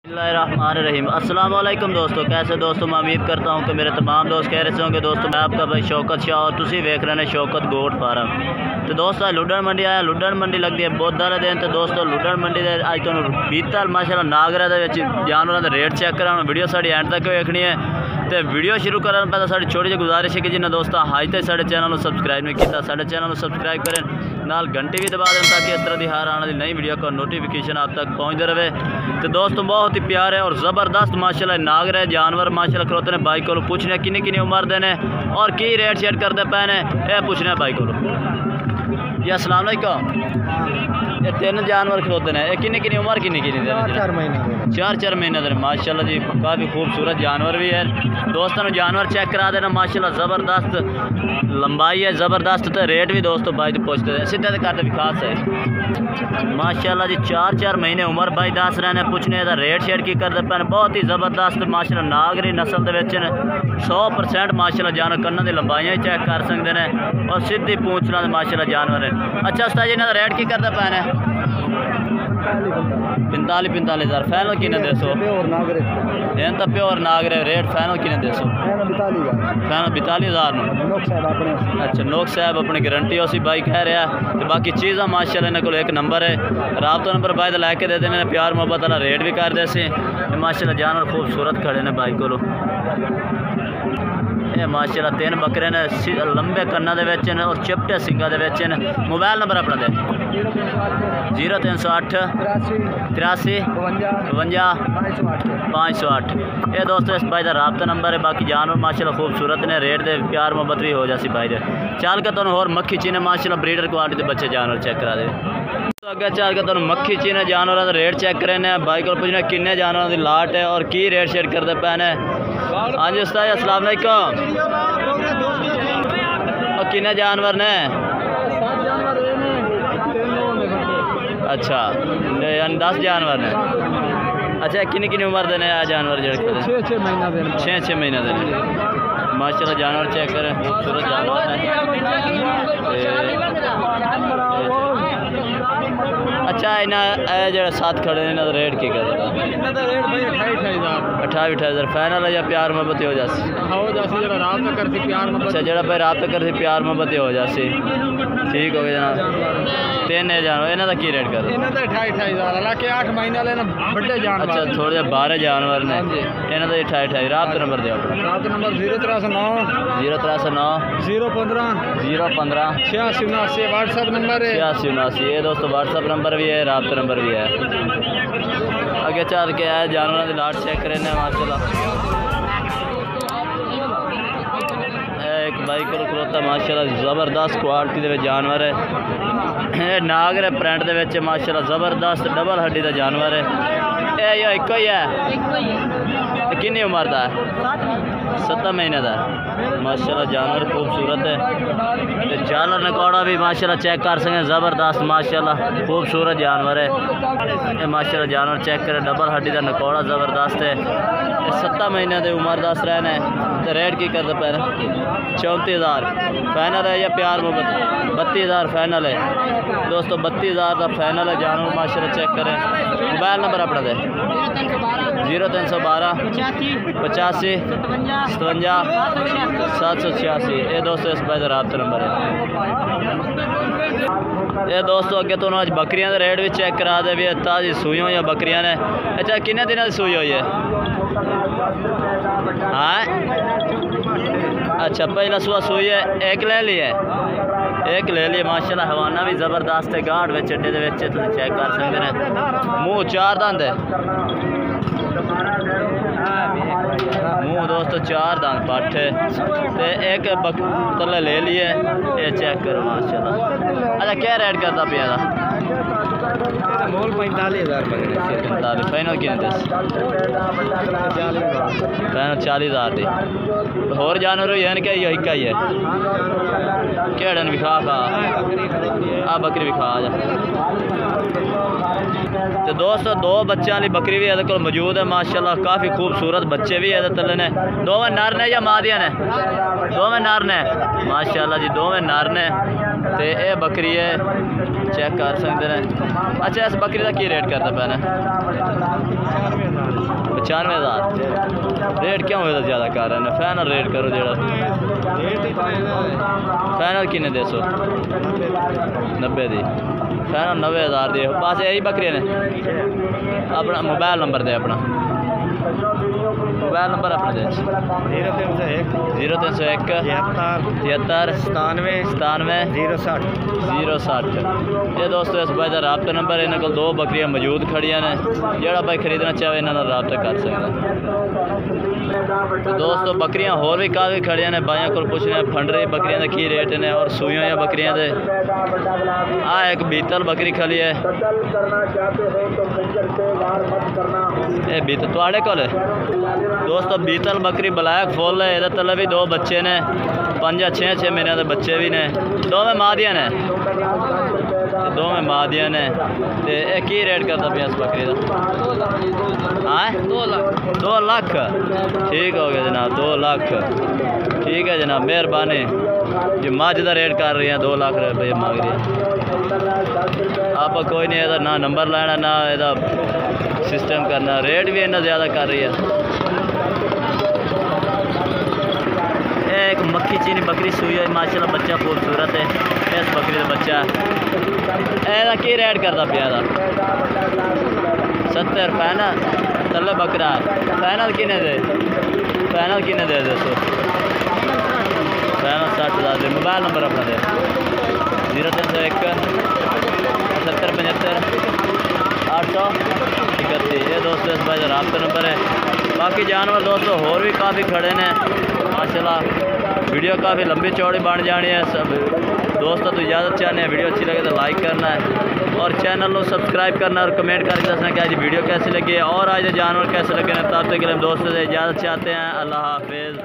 बिस्मिल्लाहिर्रहमानिर्रहीम। अस्सलाम वालेकुम दोस्तों, कैसे दोस्तों मैं उम्मीद करता हूँ कि मेरे तमाम दोस्त कह रहे होंगे। दोस्तों मैं आपका भाई शौकत शाह और तुसी वेख रहे हैं शौकत गोट फार्म। तो दोस्तों लुडन मंडी आया, लुडन मंडी लगती है बुध वाले दिन। तो दोस्तों लुडन मंडी के अज तुहानू बीतल माशाल्लाह नागरा के जानवरों के रेट चेक करा। वीडियो साड़ी एंड तक वेखनी है। तो वीडियो शुरू करने पहले साड़ी छोटी जी गुजारिश है कि जिन्हें दोस्तों अज तक साढ़े चैनल को सबसक्राइब नहीं किया, साढ़े चैनल को सबसक्राइब करें, नाल घंटी भी दबा दें ताकि इस तरह की हर आने वाली नई वीडियो का नोटिफिकेशन आप तक पहुँचते रहे। तो दोस्तों बहुत ही प्यारे और ज़बरदस्त माशाल्लाह नागर है जानवर माशाल्लाह खलोते ने। भाई को पूछने किन्नी किन्नी उम्र देने और की रेट शेट करते पे ने यह पूछने भाई को। जी अस्सलाम वालेकुम। ये तीन जानवर खलोते हैं, ये किन्नी किन्नी उम्र किन्नी किन्नी देने? 4 महीने दे माशाल्लाह जी। काफ़ी खूबसूरत जानवर भी है। दोस्तों जानवर चेक करा देना माशाल्लाह ज़बरदस्त लंबाई है, ज़बरदस्त। तो रेट भी दोस्तों भाई पूछते हैं सीधे करते भी खास है माशाल्लाह जी। 4 महीने उम्र भाई दस रहे हैं। पूछने का रेट शेट की करते पे बहुत ही ज़बरदस्त माशाल्लाह नागरी नस्ल के 100% माशाल्लाह जानवर कन्ना की लंबाइयाँ चेक कर सकते हैं और सीधी पूंछ नाल माशाल्लाह जानवर है। अच्छा उस्ताद जी इन्हों रेट की करते पे ने? 45 हज़ार फाइनल किने दसो? इन तो प्योर नागरे रेट फाइनल किने दसो? फाइनल 42 हज़ार। अच्छा नोक साहब अपनी गारंटी उसी भाई कह रहा है। तो बाकी चीज़ा माशाल्लाह इन्होंने को एक नंबर है, राबता नंबर भाई तो लैके दे देने, प्यार मोहब्बत वाला रेट भी कर दे से। माशाल्लाह जानवर खूबसूरत खड़े ने भाई को। ये माशाल्लाह 3 बकरे ने लंबे कन्ना दे और चिपटे सिंगा दे। मोबाइल नंबर अपना दे 0308 83 52 508। ये दोस्तों इस भाई का राबता नंबर है। बाकी जानवर माशाल्लाह खूबसूरत ने, रेट दे प्यार मोहब्बत भी हो जासी भाई दे। चल के तुहानू होर मक्खी चीने माशाल्लाह ब्रीडर क्वालिटी के बच्चे जानवर चेक करा दे। तो अगर चल के तुहानू मक्खी चीने जानवरों का रेट चेक करें भाई को पूछना किन्ने जानवरों की लाट है और की रेट शेट करते पे ने। हाँ जी उस्ताद अस्सलाम वालेकुम। और किन्ने जानवर ने? अच्छा 10 जानवर ने। अच्छा किन्नी किन्नी उम्र देने आ जानवर जड़े? 6 महीना देने माशाल्लाह। जानवर चेक करें खूबसूरत जानवर है। अच्छा इन्हें जो साथ खड़े हैं इन्होंने रेट की कर? 28 हज़ार फाइनल है या प्यार मोहब्बत हो जासी? अच्छा जरा भाई रात कर प्यार मोहब्बत हो जासी। ठीक हो गया जनाब। 3 जानवर इन्हों का की रेट कर? 8 महीने बड़े जानवर। अच्छा थोड़े 12 जानवर ने इन्हों का 28। रात नंबर दे रात नंबर 0309 015 8679 व्हाट्सएप नंबर है 8679। ये दोस्तों व्हाट्सएप नंबर भी है, राब्ता नंबर भी है। आगे चल के आए जानवरों की लाट चेक करें माशाल्लाह। एक भाई को खलोता माशाल्लाह ज़बरदस्त क्वालिटी के जानवर है। नागर है प्रिंट के माशाल्लाह ज़बरदस्त डबल हड्डी का जानवर है। ये एक ही है। किन्नी उम्र का है? 7 महीने का माशाल्लाह। जानवर खूबसूरत है। जानवर नकौड़ा भी माशाल्लाह चेक कर सकें ज़बरदस्त माशाल्लाह खूबसूरत जानवर है। ये माशाल्लाह जानवर चेक करें डबल हड्डी का नकौड़ा ज़बरदस्त है। 7 महीने की उम्र दस रहे हैं। तो रेट की करते पे? 34 हज़ार फाइनल है या प्यार मोहब्बत? 32 हज़ार फाइनल है दोस्तों। 32 हज़ार का फाइनल है जानवर माशाल्लाह चेक करें। मोबाइल नंबर अपना दे 0312 85 57 786। ये दोस्तों इस भाई का राब्ता नंबर है। ये दोस्तों अगे तो अज बकरियां का रेट भी चेक करा दे भी ताजी सूई या बकरियां ने। अच्छा किन्ने दिन की सूई हुई है? हाँ अच्छा पहला सुबह सूई है, एक ले ली है, एक ले लिए माशाल्लाह। हवाना भी ज़बरदस्त है, गाढ़ में चड्डे के चेक कर सकते हैं। मुँह 4 दंद है, मुँह दोस्तों 4 दंद पट है। तो एक तले ले लिए, ये चेक करो माशाल्लाह। अच्छा क्या रेट करता पिया था? 45 हज़ार। 45 फाइनल कितने दस? फाइनल 40 हज़ार दी। होर जानवर हुई है क्या? एक ही है केड़न भी खा आ बकरी भी खा जा। तो दोस्तों 2 बच्चों वाली बकरी भी ये मौजूद है माशाल्लाह। काफ़ी खूबसूरत बच्चे भी ये तले ने। दोवें नर ने या मादिया ने? दोवें नर ने माशाल्लाह जी, दोवें नर ने। तो ये बकरी है चेक कर सकते हैं। अच्छा इस बकरी का की रेट करता पैना? 95,000 रेट क्यों होया ज़्यादा कर रहे हैं? फाइनल रेट करो जेड़ा फाइनल किन्ने दे सो 90 दी फाइनल 90,000 दी बस यही बकरियां ने। अपना मोबाइल नंबर दे अपना मोबाइल नंबर अपना दे 0301 73 97 060 ये दोस्तों इस भाई का रबता नंबर इन्होंने को 2 बकरियां मौजूद खड़िया ने जोड़ा भाई खरीदना चाहे इन्होंने रबता कर सकता। तो दोस्तों बकरियां होर भी काफ़ी खड़िया ने भाइयों को पूछने फंडरी बकरियां के की रेट ने और सूइयों या बकरियां दे आ एक बीतल बकरी खड़ी है ये बीतल थोड़े को दोस्तों बीतल बकरी ब्लैक फुल है ये तले भी 2 बच्चे ने 5-6 महीने के बच्चे भी ने दोवें मादियां ने तो ये की रेट करता पे इस बकरी का? हाँ 2 लाख ठीक हो गया जनाब 2 लाख ठीक है जनाब मेहरबानी जी। मझ का रेट कर रही हैं 2 लाख रुपये मांग रही है। आप कोई नहीं है ना नंबर लेना ना ਇਹਦਾ सिस्टम करना रेट भी इन्ना ज़्यादा कर रही है। एक मक्खी चीनी बकरी सुई है माशाल्लाह बच्चा खूबसूरत है इस बकरी का बच्चा ਇਹਦਾ की रेट करता पे 70 फाइनल तले बकरा फाइनल किने दे दसो फाइनल 60,000 दे। मोबाइल नंबर अपना दे 0301 70 75 831 ये दोस्तों इस भाई रबता नंबर है। बाकी जानवर दोस्तों होर भी काफ़ी खड़े ने माशाल्लाह। वीडियो काफ़ी लंबी चौड़ी बन जानी है। सब दोस्तों तो इजाज़त चाहते हैं वीडियो अच्छी लगे तो लाइक करना है और चैनल को सब्सक्राइब करना और कमेंट करके दसना कि आज वीडियो कैसी लगी है और आज जानवर कैसे लगे हैं। तब तक के लिए दोस्तों से इजाज़त चाहते हैं। अल्लाह हाफिज़।